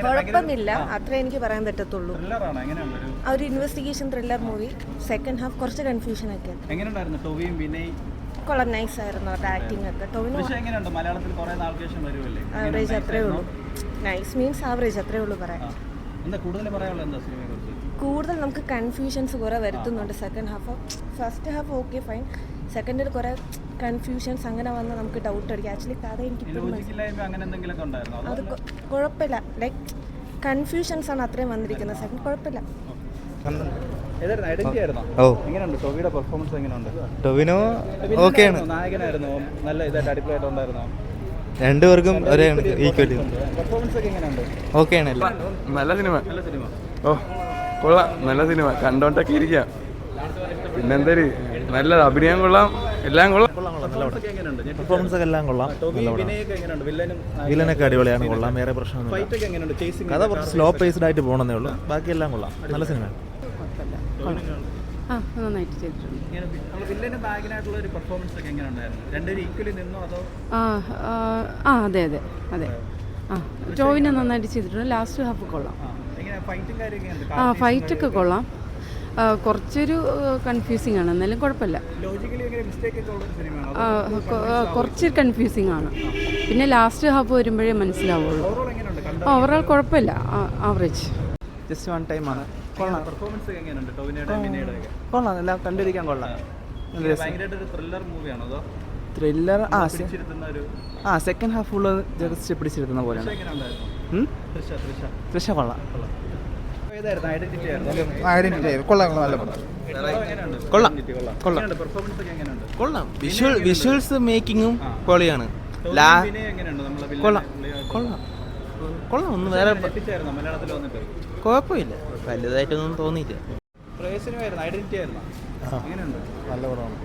കുഴപ്പമില്ല, അത്രേ എനിക്ക് പറയാൻ പറ്റത്തുള്ളൂ. ഒരു investigation thriller movie. Second half കുറച്ച് കൺഫ്യൂഷൻ ഒക്കെ. കൊള്ളാം, നൈസ് ആയിരുന്നു അവരുടെ ആക്ടിങ് ഒക്കെ. ആവറേജ് അത്രേ ഉള്ളൂ. നൈസ് മീൻസ് ആവറേജ് അത്രേ ഉള്ളൂ പറയാൻ. കൂടുതൽ നമുക്ക് കൺഫ്യൂഷൻസ് കുറേ വരുത്തുന്നുണ്ട് second half. First half okay fine, സെക്കൻഡിൽ കുറേ കൺഫ്യൂഷൻസ് അങ്ങനെ വന്ന് നമുക്ക് ഡൗട്ട് അടിക്കും. ആക്ച്വലി കഥ എനിക്ക് അത് കുഴപ്പമില്ല, ലൈക്ക് കൺഫ്യൂഷൻസ് ആണ് അത്രയും വന്നിരിക്കുന്നത്. സെക്കൻഡ് കുഴപ്പമില്ല. ടൊവിനോ ഓക്കെയാണ്, രണ്ടുപേർക്കും ഒരേ ഈക്വലി ഓക്കെയാണ്. നല്ല സിനിമ. ഓ കൊള്ളാം, നല്ല സിനിമ, കണ്ടോണ്ടൊക്കെ ഇരിക്കാം. പിന്നെന്താ നല്ല അഭിനയം കൊള്ളാം, എല്ലാം കൊള്ളാം. പെർഫോമൻസ് ഒക്കെ എല്ലാം കൊള്ളാം. വില്ലനൊക്കെ അടിപൊളിയാണ്, കൊള്ളാം, വേറെ പ്രശ്നമൊന്നുമില്ല. കഥ കുറച്ച് സ്ലോ പേസ്ഡ് ആയിട്ട് പോകണമെന്നേ ഉള്ളൂ, ബാക്കിയെല്ലാം കൊള്ളാം, നല്ല സിനിമ. നന്നായിട്ട് ചെയ്തിട്ടുണ്ട്. അതെ അതെ അതെ. ടോവിനെ നന്നായിട്ട് ചെയ്തിട്ടുണ്ട്. ലാസ്റ്റ് ഹാഫ് കൊള്ളാം. ഫൈറ്റൊക്കെ കൊള്ളാം. കുറച്ചൊരു കൺഫ്യൂസിങ് ആണ്, എന്നാലും കുഴപ്പമില്ല. കുറച്ച് കൺഫ്യൂസിങ് ആണ്, പിന്നെ ലാസ്റ്റ് ഹാഫ് വരുമ്പോഴേ മനസ്സിലാവുള്ളൂ. ഓവറോൾ കുഴപ്പമില്ല, ആവറേജ്. ജസ്റ്റ് വൺ ടൈം ആണ്. കൊള്ളാം, എല്ലാം കണ്ടിരിക്കാൻ കൊള്ളാം. Thriller second half full just പിടിച്ചിരുത്തുന്ന പോലെയാണ്. തൃശ കൊള്ളാം. ഐഡന്റിറ്റി കൊള്ളാം, നല്ല പടം. കൊള്ളാം. വിഷ്വൽസ് മേക്കിങ്ങും പൊളിയാണ്. കൊള്ളാം, ഒന്നും വേറെ കുഴപ്പമില്ല, വലുതായിട്ടൊന്നും തോന്നിയില്ല. നല്ല പടമാണ്.